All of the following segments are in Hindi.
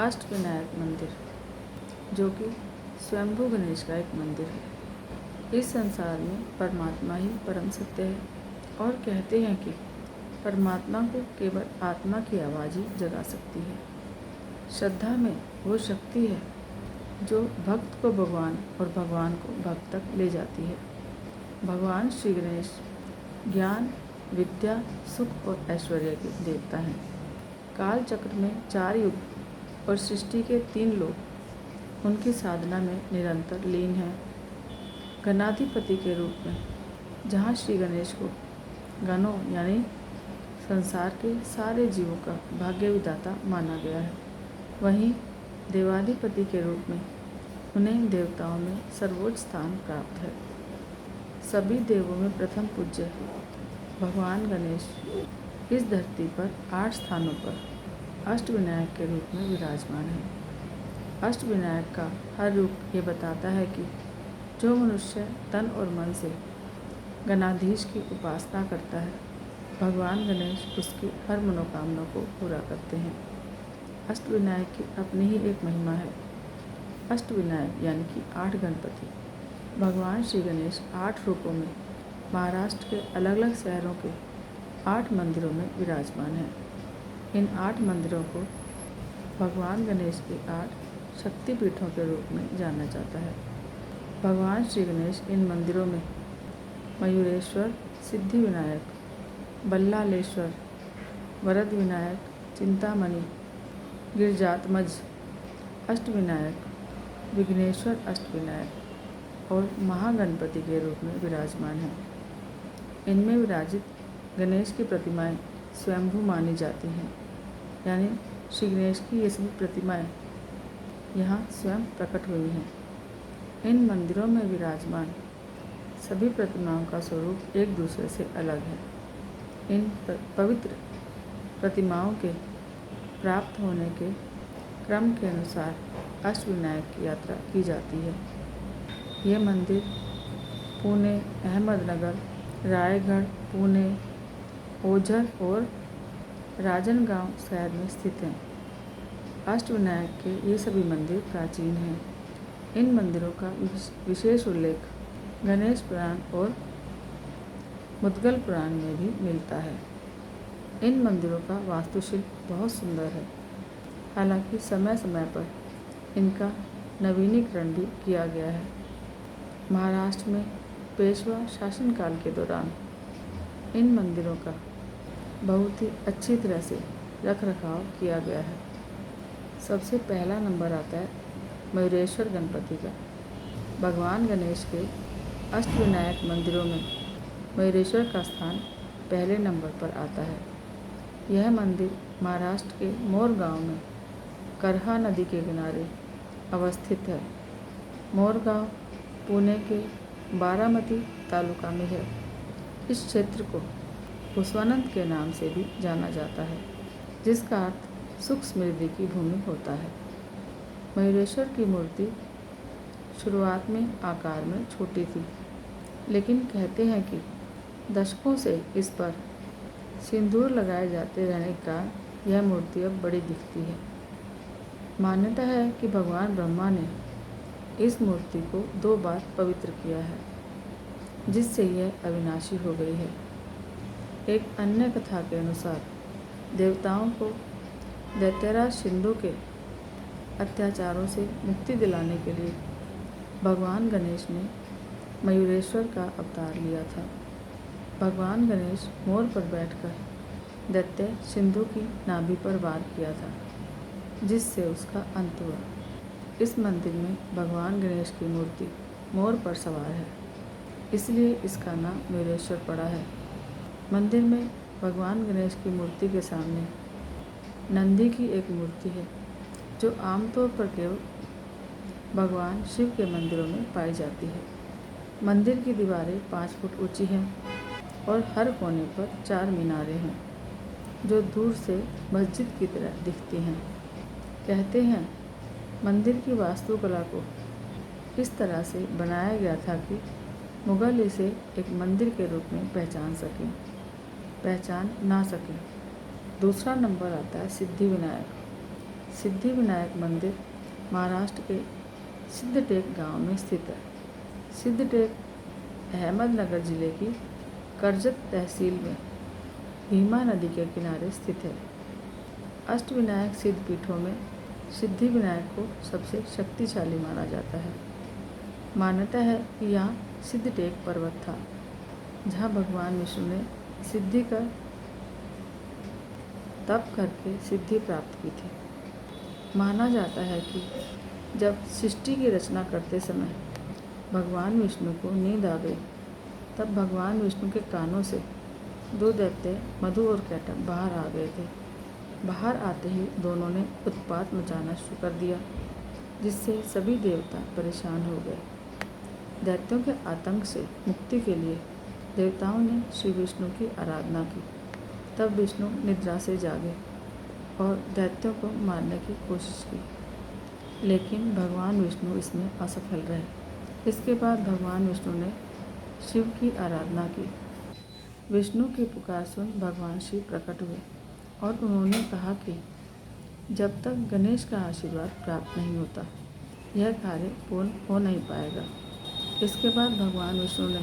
अष्टविनायक मंदिर, जो कि स्वयंभू गणेश का एक मंदिर है। इस संसार में परमात्मा ही परम सत्य है और कहते हैं कि परमात्मा को केवल आत्मा की आवाज़ ही जगा सकती है। श्रद्धा में वो शक्ति है जो भक्त को भगवान और भगवान को भक्त तक ले जाती है। भगवान श्री गणेश ज्ञान, विद्या, सुख और ऐश्वर्य के देवता हैं। काल चक्र में 4 युग और सृष्टि के 3 लोक उनकी साधना में निरंतर लीन हैं। गणाधिपति के रूप में जहाँ श्री गणेश को गणों यानी संसार के सारे जीवों का भाग्य विधाता माना गया है, वहीं देवाधिपति के रूप में उन्हें देवताओं में सर्वोच्च स्थान प्राप्त है। सभी देवों में प्रथम पूज्य भगवान गणेश इस धरती पर 8 स्थानों पर अष्टविनायक के रूप में विराजमान है। अष्टविनायक का हर रूप ये बताता है कि जो मनुष्य तन और मन से गणाधीश की उपासना करता है, भगवान गणेश उसकी हर मनोकामना को पूरा करते हैं। अष्टविनायक की अपनी ही एक महिमा है। अष्टविनायक यानी कि 8 गणपति भगवान श्री गणेश 8 रूपों में महाराष्ट्र के अलग अलग शहरों के 8 मंदिरों में विराजमान हैं। इन 8 मंदिरों को भगवान गणेश के 8 शक्तिपीठों के रूप में जाना जाता है। भगवान श्री गणेश इन मंदिरों में मयूरेश्वर, सिद्धि विनायक, बल्लालेश्वर, वरद विनायक, चिंतामणि, गिरिजात्मज अष्टविनायक, विघ्नेश्वर अष्टविनायक और महागणपति के रूप में विराजमान हैं। इनमें विराजित गणेश की प्रतिमाएं स्वयंभू मानी जाती हैं, यानी श्री गणेश की ये सभी प्रतिमाएं यहाँ स्वयं प्रकट हुई हैं। इन मंदिरों में विराजमान सभी प्रतिमाओं का स्वरूप एक दूसरे से अलग है। इन पवित्र प्रतिमाओं के प्राप्त होने के क्रम के अनुसार अष्टविनायक की यात्रा की जाती है। ये मंदिर पुणे, अहमदनगर, रायगढ़, पुणे, ओझर और राजनगांव शहर में स्थित हैं। अष्टविनायक के ये सभी मंदिर प्राचीन हैं। इन मंदिरों का विशेष उल्लेख गणेश पुराण और मुद्गल पुराण में भी मिलता है। इन मंदिरों का वास्तुशिल्प बहुत सुंदर है। हालांकि समय समय पर इनका नवीनीकरण भी किया गया है। महाराष्ट्र में पेशवा शासनकाल के दौरान इन मंदिरों का बहुत ही अच्छी तरह से रखरखाव किया गया है। सबसे पहला नंबर आता है मयूरेश्वर गणपति का। भगवान गणेश के अष्टविनायक मंदिरों में मयूरेश्वर का स्थान पहले नंबर पर आता है। यह मंदिर महाराष्ट्र के मोर गांव में करहा नदी के किनारे अवस्थित है। मोर गांव पुणे के बारामती तालुका में है। इस क्षेत्र को पुष्पानंद के नाम से भी जाना जाता है, जिसका अर्थ सुख समृद्धि की भूमि होता है। मयूरेश्वर की मूर्ति शुरुआत में आकार में छोटी थी, लेकिन कहते हैं कि दशकों से इस पर सिंदूर लगाए जाते रहने के कारण यह मूर्ति अब बड़ी दिखती है। मान्यता है कि भगवान ब्रह्मा ने इस मूर्ति को 2 बार पवित्र किया है, जिससे यह अविनाशी हो गई है। एक अन्य कथा के अनुसार देवताओं को दैत्यराज सिंधु के अत्याचारों से मुक्ति दिलाने के लिए भगवान गणेश ने मयूरेश्वर का अवतार लिया था। भगवान गणेश मोर पर बैठकर दैत्य सिंधु की नाभि पर वार किया था, जिससे उसका अंत हुआ। इस मंदिर में भगवान गणेश की मूर्ति मोर पर सवार है, इसलिए इसका नाम मयूरेश्वर पड़ा है। मंदिर में भगवान गणेश की मूर्ति के सामने नंदी की एक मूर्ति है, जो आमतौर पर केवल भगवान शिव के मंदिरों में पाई जाती है। मंदिर की दीवारें 5 फुट ऊंची हैं और हर कोने पर 4 मीनारें हैं, जो दूर से मस्जिद की तरह दिखती हैं। कहते हैं मंदिर की वास्तुकला को इस तरह से बनाया गया था कि मुगल इसे एक मंदिर के रूप में पहचान ना सकें। दूसरा नंबर आता है सिद्धि विनायक। सिद्धि विनायक मंदिर महाराष्ट्र के सिद्धटेक गांव में स्थित है। सिद्धटेक अहमदनगर जिले की कर्जत तहसील में भीमा नदी के किनारे स्थित है। अष्टविनायक सिद्ध पीठों में सिद्धि विनायक को सबसे शक्तिशाली माना जाता है। मान्यता है कि यहाँ सिद्धटेक पर्वत था, जहाँ भगवान विष्णु ने सिद्धि कर तप करके सिद्धि प्राप्त की थी। माना जाता है कि जब सृष्टि की रचना करते समय भगवान विष्णु को नींद आ गई, तब भगवान विष्णु के कानों से दो दैत्य मधु और कैटक बाहर आ गए थे। बाहर आते ही दोनों ने उत्पात मचाना शुरू कर दिया, जिससे सभी देवता परेशान हो गए। दैत्यों के आतंक से मुक्ति के लिए देवताओं ने श्री विष्णु की आराधना की। तब विष्णु निद्रा से जागे और दैत्यों को मारने की कोशिश की, लेकिन भगवान विष्णु इसमें असफल रहे। इसके बाद भगवान विष्णु ने शिव की आराधना की। विष्णु की पुकार सुन भगवान शिव प्रकट हुए और उन्होंने कहा कि जब तक गणेश का आशीर्वाद प्राप्त नहीं होता, यह कार्य पूर्ण हो नहीं पाएगा। इसके बाद भगवान विष्णु ने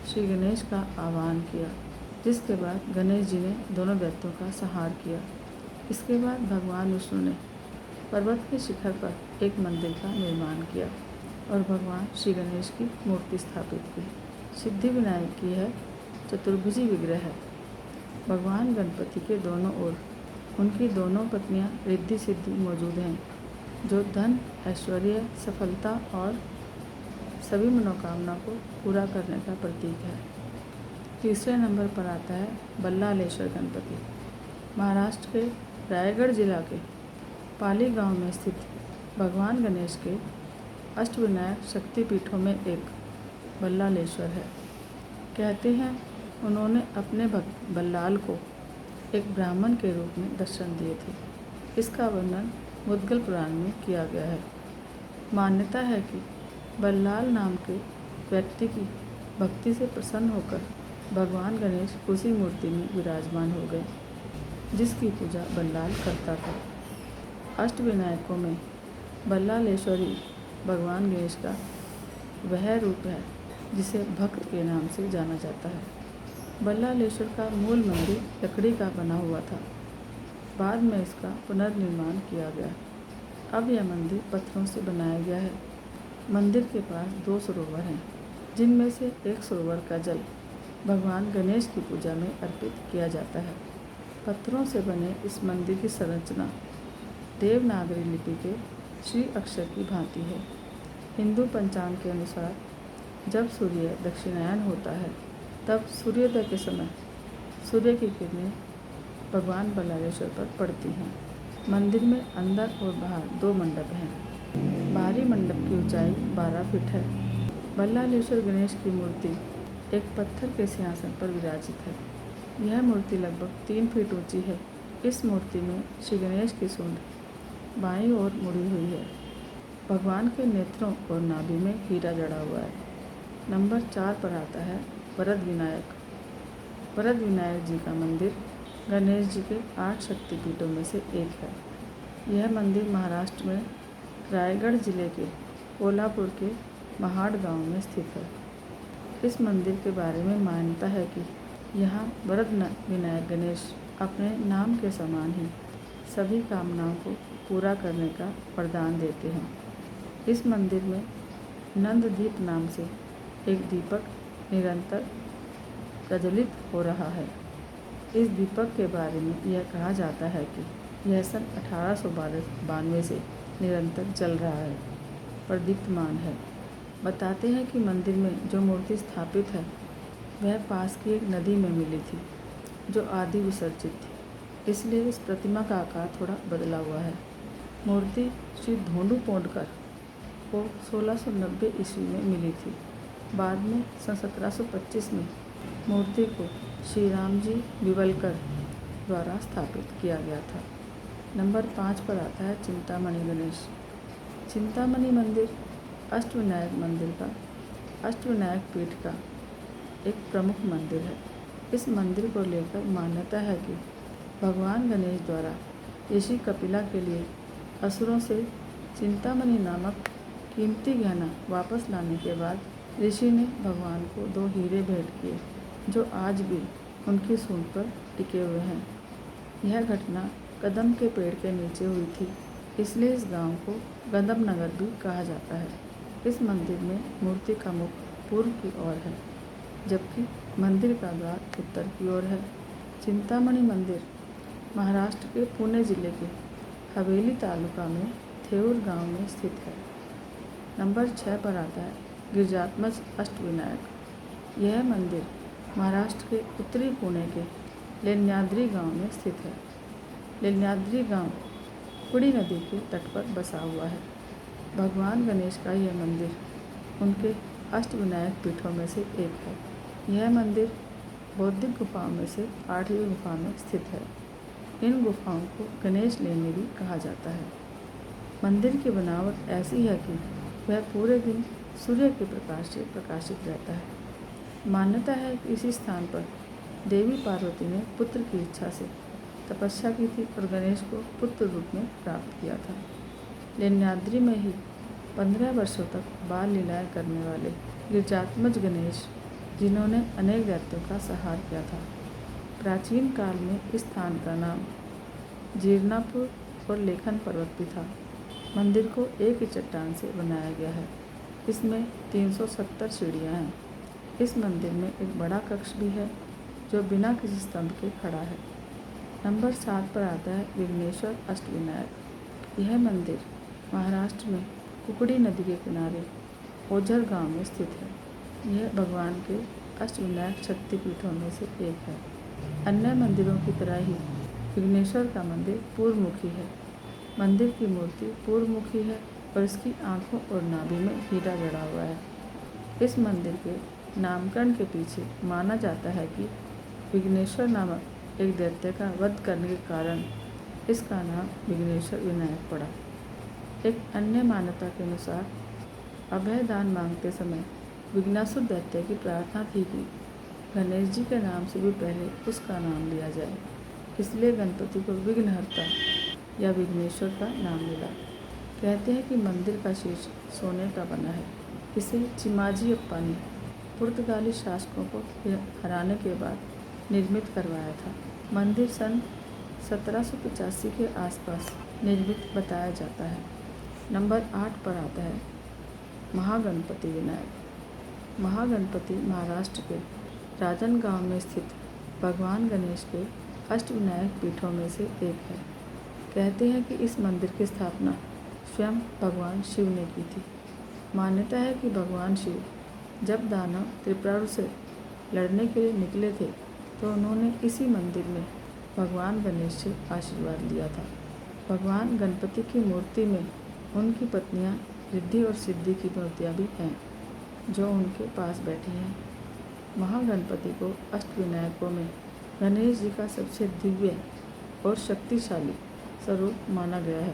श्री गणेश का आह्वान किया, जिसके बाद गणेश जी ने दोनों दैत्यों का संहार किया। इसके बाद भगवान विष्णु ने पर्वत के शिखर पर एक मंदिर का निर्माण किया और भगवान श्री गणेश की मूर्ति स्थापित की। सिद्धि विनायक की यह चतुर्भुजी विग्रह है। भगवान गणपति के दोनों ओर उनकी दोनों पत्नियां रिद्धि सिद्धि मौजूद हैं, जो धन, ऐश्वर्य, सफलता और सभी मनोकामना को पूरा करने का प्रतीक है। तीसरे नंबर पर आता है बल्लालेश्वर गणपति। महाराष्ट्र के रायगढ़ जिला के पाली गांव में स्थित भगवान गणेश के अष्टविनायक शक्तिपीठों में एक बल्लालेश्वर है। कहते हैं उन्होंने अपने भक्त बल्लाल को एक ब्राह्मण के रूप में दर्शन दिए थे। इसका वर्णन मुद्गल पुराण में किया गया है। मान्यता है कि बल्लाल नाम के व्यक्ति की भक्ति से प्रसन्न होकर भगवान गणेश उसी मूर्ति में विराजमान हो गए, जिसकी पूजा बल्लाल करता था। अष्टविनायकों में बल्लालेश्वरी भगवान गणेश का वह रूप है जिसे भक्त के नाम से जाना जाता है। बल्लालेश्वर का मूल मंदिर लकड़ी का बना हुआ था। बाद में इसका पुनर्निर्माण किया गया। अब यह मंदिर पत्थरों से बनाया गया है। मंदिर के पास 2 सरोवर हैं, जिनमें से एक सरोवर का जल भगवान गणेश की पूजा में अर्पित किया जाता है। पत्थरों से बने इस मंदिर की संरचना देवनागरी लिपि के श्री अक्षर की भांति है। हिंदू पंचांग के अनुसार जब सूर्य दक्षिणायन होता है, तब सूर्योदय के समय सूर्य की किरणें भगवान बल्लालेश्वर पर पड़ती हैं। मंदिर में अंदर और बाहर 2 मंडप हैं। बाहरी मंडप की ऊंचाई 12 फीट है। बल्लालेश्वर गणेश की मूर्ति एक पत्थर के सिंहासन पर विराजित है। यह मूर्ति लगभग 3 फीट ऊंची है। इस मूर्ति में श्री गणेश की सूंड बाईं ओर मुड़ी हुई है। भगवान के नेत्रों और नाभि में हीरा जड़ा हुआ है। नंबर 4 पर आता है वरद विनायक। वरद विनायक जी का मंदिर गणेश जी के 8 शक्तिपीठों में से एक है। यह मंदिर महाराष्ट्र में रायगढ़ जिले के कोल्हापुर के महाड़ गांव में स्थित है। इस मंदिर के बारे में मान्यता है कि यहाँ वरद विनायक गणेश अपने नाम के समान ही सभी कामनाओं को पूरा करने का वरदान देते हैं। इस मंदिर में नंददीप नाम से एक दीपक निरंतर प्रज्वलित हो रहा है। इस दीपक के बारे में यह कहा जाता है कि यह सन 1892 से निरंतर जल रहा है, प्रदीप्तमान है। बताते हैं कि मंदिर में जो मूर्ति स्थापित है, वह पास की एक नदी में मिली थी, जो आदि विसर्जित थी, इसलिए इस प्रतिमा का आकार थोड़ा बदला हुआ है। मूर्ति श्री धोंडू पोंडकर को 1690 ईस्वी में मिली थी। बाद में सन 1725 में मूर्ति को श्री राम जी बिवलकर द्वारा स्थापित किया गया था। नंबर 5 पर आता है चिंतामणि गणेश। चिंतामणि मंदिर अष्टविनायक पीठ का एक प्रमुख मंदिर है। इस मंदिर को लेकर मान्यता है कि भगवान गणेश द्वारा ऋषि कपिला के लिए असुरों से चिंतामणि नामक कीमती गहना वापस लाने के बाद ऋषि ने भगवान को 2 हीरे भेंट किए जो आज भी उनकी सूंड पर टिके हुए हैं। यह घटना कदम के पेड़ के नीचे हुई थी, इसलिए इस गांव को गदम नगर भी कहा जाता है। इस मंदिर में मूर्ति का मुख पूर्व की ओर है, जबकि मंदिर का द्वार उत्तर की ओर है। चिंतामणि मंदिर महाराष्ट्र के पुणे जिले के हवेली तालुका में थेऊर गांव में स्थित है। नंबर 6 पर आता है गिरिजात्मज अष्टविनायक। यह मंदिर महाराष्ट्र के उत्तरी पुणे के लेण्याद्री गांव में स्थित है। लेण्याद्री गांव कुड़ी नदी के तट पर बसा हुआ है। भगवान गणेश का यह मंदिर उनके अष्टविनायक पीठों में से एक है। यह मंदिर बौद्धिक गुफाओं में से 8वीं गुफा में स्थित है। इन गुफाओं को गणेश लेनी भी कहा जाता है। मंदिर की बनावट ऐसी है कि वह पूरे दिन सूर्य के प्रकाश से प्रकाशित रहता है। मान्यता है कि इसी स्थान पर देवी पार्वती ने पुत्र की इच्छा से तपस्या की थी और गणेश को पुत्र रूप में प्राप्त किया था। लेण्याद्री में ही 15 वर्षों तक बाल लीलाएं करने वाले गिरिजात्मज गणेश, जिन्होंने अनेक दैत्यों का संहार किया था। प्राचीन काल में इस स्थान का नाम जीर्णापुर और लेखन पर्वत भी था। मंदिर को एक ही चट्टान से बनाया गया है। इसमें 370 सीढ़ियाँ हैं। इस मंदिर में एक बड़ा कक्ष भी है जो बिना किसी स्तंभ के खड़ा है। नंबर 7 पर आता है विघ्नेश्वर अष्टविनायक। यह मंदिर महाराष्ट्र में कुकड़ी नदी के किनारे ओझर गांव में स्थित है। यह भगवान के अष्टविनायक शक्तिपीठों में से एक है। अन्य मंदिरों की तरह ही विघ्नेश्वर का मंदिर पूर्वमुखी है। मंदिर की मूर्ति पूर्वमुखी है और इसकी आंखों और नाभि में हीरा जड़ा हुआ है। इस मंदिर के नामकरण के पीछे माना जाता है कि विघ्नेश्वर नामक एक दैत्य का वध करने के कारण इसका नाम विघ्नेश्वर विनायक पड़ा। एक अन्य मान्यता के अनुसार अभय दान मांगते समय विघ्नासुर दैत्य की प्रार्थना थी कि गणेश जी के नाम से भी पहले उसका नाम लिया जाए, इसलिए गणपति को विघ्नहर्ता या विघ्नेश्वर का नाम मिला। कहते हैं कि मंदिर का शीर्ष सोने का बना है। इसे चिमाजी अप्पा ने पुर्तगाली शासकों को हराने के बाद निर्मित करवाया था। मंदिर सन 1785 के आसपास निर्मित बताया जाता है। नंबर 8 पर आता है महागणपति विनायक। महागणपति महाराष्ट्र के राजनगांव में स्थित भगवान गणेश के अष्टविनायक पीठों में से एक है। कहते हैं कि इस मंदिर की स्थापना स्वयं भगवान शिव ने की थी। मान्यता है कि भगवान शिव जब दानव त्रिपुरासुर से लड़ने के लिए निकले थे तो उन्होंने इसी मंदिर में भगवान गणेश से आशीर्वाद लिया था। भगवान गणपति की मूर्ति में उनकी पत्नियां रिद्धि और सिद्धि की मूर्तियाँ भी हैं जो उनके पास बैठी हैं। महागणपति को अष्टविनायकों में गणेश जी का सबसे दिव्य और शक्तिशाली स्वरूप माना गया है।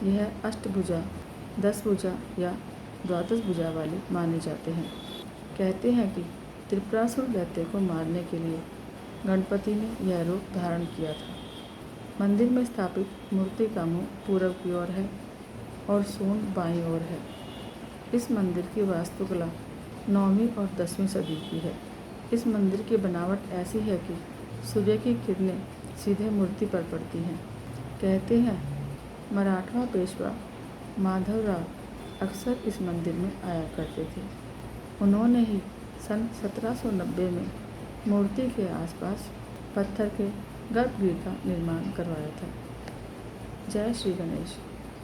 यह अष्टभुजा, 10 भुजा या 12 भुजा वाले माने जाते हैं। कहते हैं कि त्रिपुरासुर दैत्य को मारने के लिए गणपति ने यह रूप धारण किया था। मंदिर में स्थापित मूर्ति का मुंह पूर्व की ओर है और सूंड बाईं ओर है। इस मंदिर की वास्तुकला 9वीं और 10वीं सदी की है। इस मंदिर की बनावट ऐसी है कि सूर्य की किरणें सीधे मूर्ति पर पड़ती हैं। कहते हैं मराठवा पेशवा माधवराव अक्सर इस मंदिर में आया करते थे। उन्होंने ही सन 1790 में मूर्ति के आसपास पत्थर के गर्भगृह का निर्माण करवाया था। जय श्री गणेश।